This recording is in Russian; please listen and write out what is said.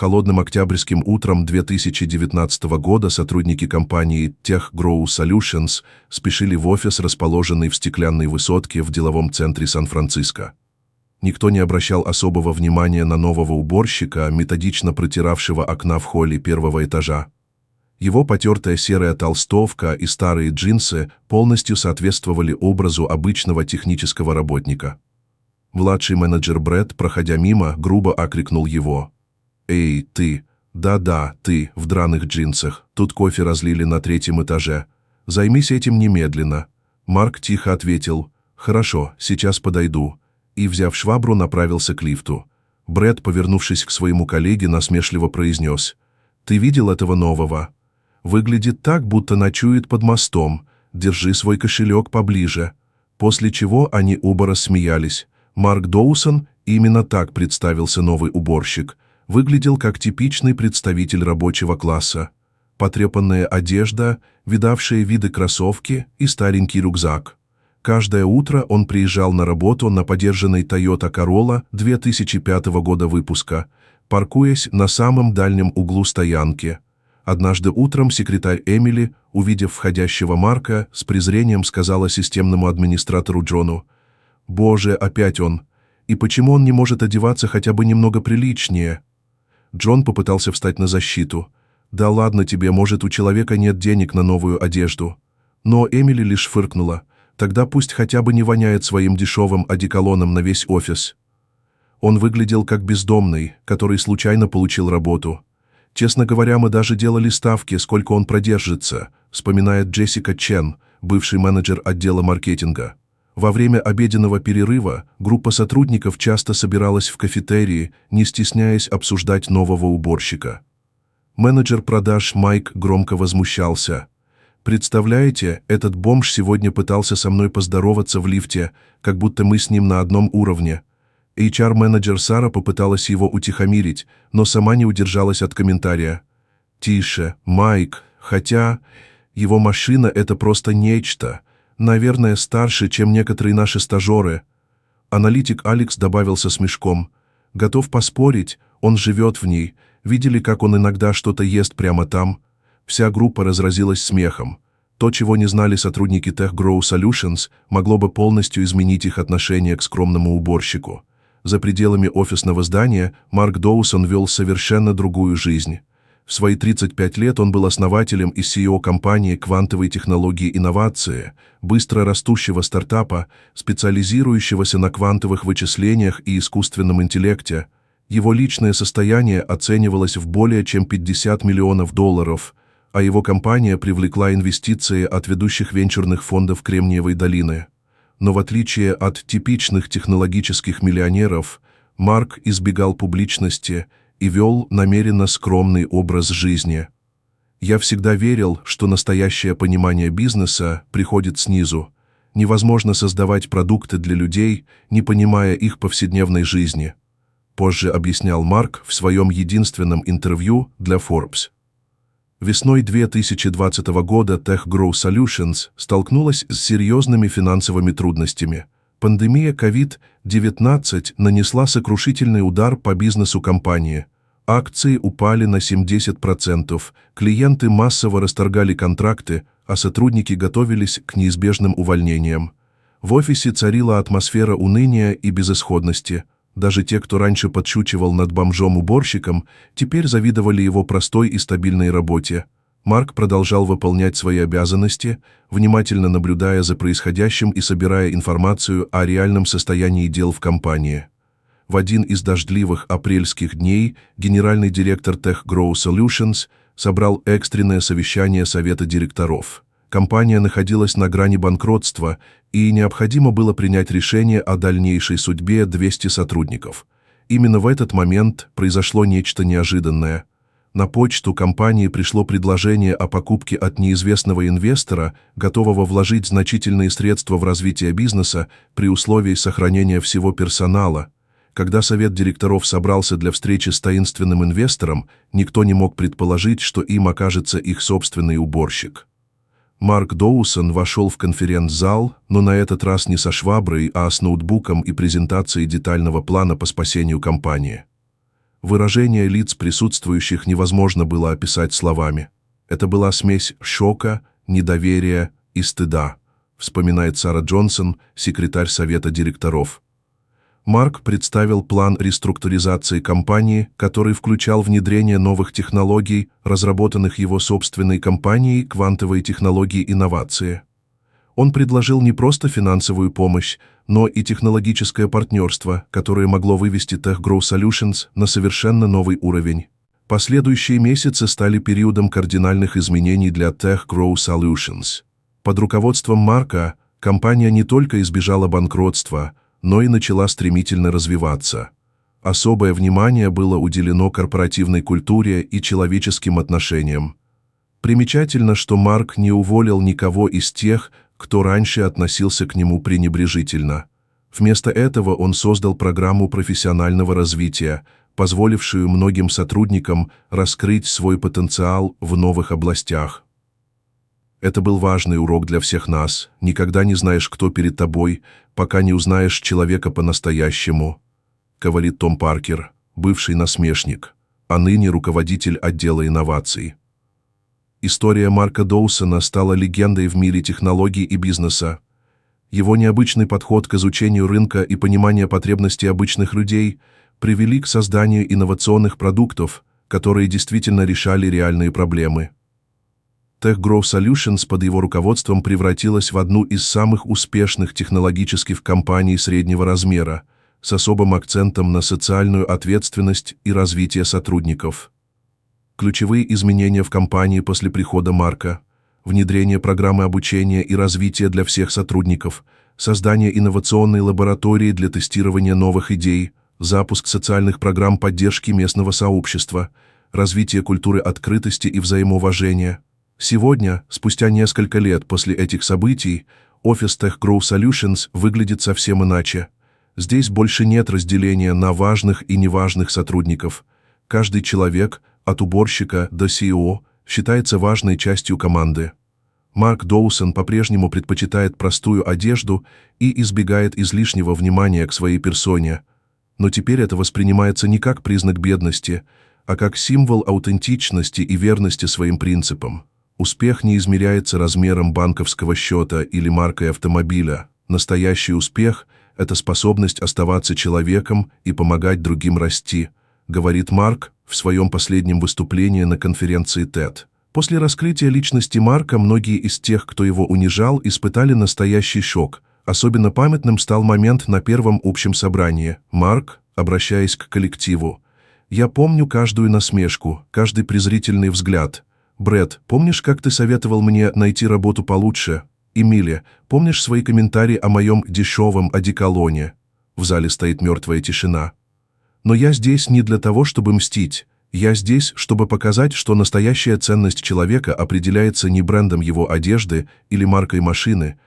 Холодным октябрьским утром 2019 года сотрудники компании Tech Grow Solutions спешили в офис, расположенный в стеклянной высотке в деловом центре Сан-Франциско. Никто не обращал особого внимания на нового уборщика, методично протиравшего окна в холле первого этажа. Его потертая серая толстовка и старые джинсы полностью соответствовали образу обычного технического работника. Младший менеджер Брэд, проходя мимо, грубо окрикнул его. «Эй, ты! Да-да, ты, в драных джинсах. Тут кофе разлили на 3-м этаже. Займись этим немедленно». Марк тихо ответил. «Хорошо, сейчас подойду». И, взяв швабру, направился к лифту. Брэд, повернувшись к своему коллеге, насмешливо произнес. «Ты видел этого нового? Выглядит так, будто ночует под мостом. Держи свой кошелек поближе». После чего они оба рассмеялись. Марк Доусон, именно так представился новый уборщик, выглядел как типичный представитель рабочего класса. Потрепанная одежда, видавшие виды кроссовки и старенький рюкзак. Каждое утро он приезжал на работу на подержанной Toyota Corolla 2005 года выпуска, паркуясь на самом дальнем углу стоянки. Однажды утром секретарь Эмили, увидев входящего Марка, с презрением сказала системному администратору Джону: «Боже, опять он! И почему он не может одеваться хотя бы немного приличнее?» Джон попытался встать на защиту. «Да ладно тебе, может, у человека нет денег на новую одежду». Но Эмили лишь фыркнула. «Тогда пусть хотя бы не воняет своим дешевым одеколоном на весь офис». Он выглядел как бездомный, который случайно получил работу. «Честно говоря, мы даже делали ставки, сколько он продержится», вспоминает Джессика Чен, бывший менеджер отдела маркетинга. Во время обеденного перерыва группа сотрудников часто собиралась в кафетерии, не стесняясь обсуждать нового уборщика. Менеджер продаж Майк громко возмущался. «Представляете, этот бомж сегодня пытался со мной поздороваться в лифте, как будто мы с ним на одном уровне». HR-менеджер Сара попыталась его утихомирить, но сама не удержалась от комментария. «Тише, Майк, хотя его машина — это просто нечто. Наверное, старше, чем некоторые наши стажеры». Аналитик Алекс добавил со смешком. «Готов поспорить, он живет в ней. Видели, как он иногда что-то ест прямо там?» Вся группа разразилась смехом. То, чего не знали сотрудники Tech Grow Solutions, могло бы полностью изменить их отношение к скромному уборщику. За пределами офисного здания Марк Доусон вел совершенно другую жизнь. В свои 35 лет он был основателем и CEO компании «Квантовые технологии и инновации», быстро растущего стартапа, специализирующегося на квантовых вычислениях и искусственном интеллекте. Его личное состояние оценивалось в более чем $50 миллионов, а его компания привлекла инвестиции от ведущих венчурных фондов Кремниевой долины. Но в отличие от типичных технологических миллионеров, Марк избегал публичности и вел намеренно скромный образ жизни. «Я всегда верил, что настоящее понимание бизнеса приходит снизу. Невозможно создавать продукты для людей, не понимая их повседневной жизни», позже объяснял Марк в своем единственном интервью для Forbes. Весной 2020 года Tech Grow Solutions столкнулась с серьезными финансовыми трудностями. Пандемия COVID-19 нанесла сокрушительный удар по бизнесу компании. Акции упали на 70%, клиенты массово расторгали контракты, а сотрудники готовились к неизбежным увольнениям. В офисе царила атмосфера уныния и безысходности. Даже те, кто раньше подшучивал над бомжом-уборщиком, теперь завидовали его простой и стабильной работе. Марк продолжал выполнять свои обязанности, внимательно наблюдая за происходящим и собирая информацию о реальном состоянии дел в компании. В один из дождливых апрельских дней генеральный директор Tech Grow Solutions собрал экстренное совещание совета директоров. Компания находилась на грани банкротства, и необходимо было принять решение о дальнейшей судьбе 200 сотрудников. Именно в этот момент произошло нечто неожиданное. На почту компании пришло предложение о покупке от неизвестного инвестора, готового вложить значительные средства в развитие бизнеса при условии сохранения всего персонала. Когда совет директоров собрался для встречи с таинственным инвестором, никто не мог предположить, что им окажется их собственный уборщик. Марк Доусон вошел в конференц-зал, но на этот раз не со шваброй, а с ноутбуком и презентацией детального плана по спасению компании. Выражение лиц присутствующих невозможно было описать словами. Это была смесь шока, недоверия и стыда, вспоминает Сара Джонсон, секретарь совета директоров. Марк представил план реструктуризации компании, который включал внедрение новых технологий, разработанных его собственной компанией «Квантовые технологии инновации». Он предложил не просто финансовую помощь, но и технологическое партнерство, которое могло вывести Tech Grow Solutions на совершенно новый уровень. Последующие месяцы стали периодом кардинальных изменений для Tech Grow Solutions. Под руководством Марка компания не только избежала банкротства, но и начала стремительно развиваться. Особое внимание было уделено корпоративной культуре и человеческим отношениям. Примечательно, что Марк не уволил никого из тех, кто раньше относился к нему пренебрежительно. Вместо этого он создал программу профессионального развития, позволившую многим сотрудникам раскрыть свой потенциал в новых областях. Это был важный урок для всех нас. Никогда не знаешь, кто перед тобой, пока не узнаешь человека по-настоящему, говорит Том Паркер, бывший насмешник, а ныне руководитель отдела инноваций. История Марка Доусона стала легендой в мире технологий и бизнеса. Его необычный подход к изучению рынка и понимание потребностей обычных людей привели к созданию инновационных продуктов, которые действительно решали реальные проблемы. Tech Grow Solutions под его руководством превратилась в одну из самых успешных технологических компаний среднего размера, с особым акцентом на социальную ответственность и развитие сотрудников. Ключевые изменения в компании после прихода Марка: внедрение программы обучения и развития для всех сотрудников, создание инновационной лаборатории для тестирования новых идей, запуск социальных программ поддержки местного сообщества, развитие культуры открытости и взаимоуважения. Сегодня, спустя несколько лет после этих событий, офис Tech Grow Solutions выглядит совсем иначе. Здесь больше нет разделения на важных и неважных сотрудников. Каждый человек, от уборщика до CEO, считается важной частью команды. Марк Доусон по-прежнему предпочитает простую одежду и избегает излишнего внимания к своей персоне. Но теперь это воспринимается не как признак бедности, а как символ аутентичности и верности своим принципам. Успех не измеряется размером банковского счета или маркой автомобиля. Настоящий успех – это способность оставаться человеком и помогать другим расти, говорит Марк в своем последнем выступлении на конференции TED. После раскрытия личности Марка многие из тех, кто его унижал, испытали настоящий шок. Особенно памятным стал момент на первом общем собрании. Марк, обращаясь к коллективу: «Я помню каждую насмешку, каждый презрительный взгляд. Брэд, помнишь, как ты советовал мне найти работу получше? Эмили, помнишь свои комментарии о моем дешевом одеколоне?» В зале стоит мертвая тишина. «Но я здесь не для того, чтобы мстить. Я здесь, чтобы показать, что настоящая ценность человека определяется не брендом его одежды или маркой машины,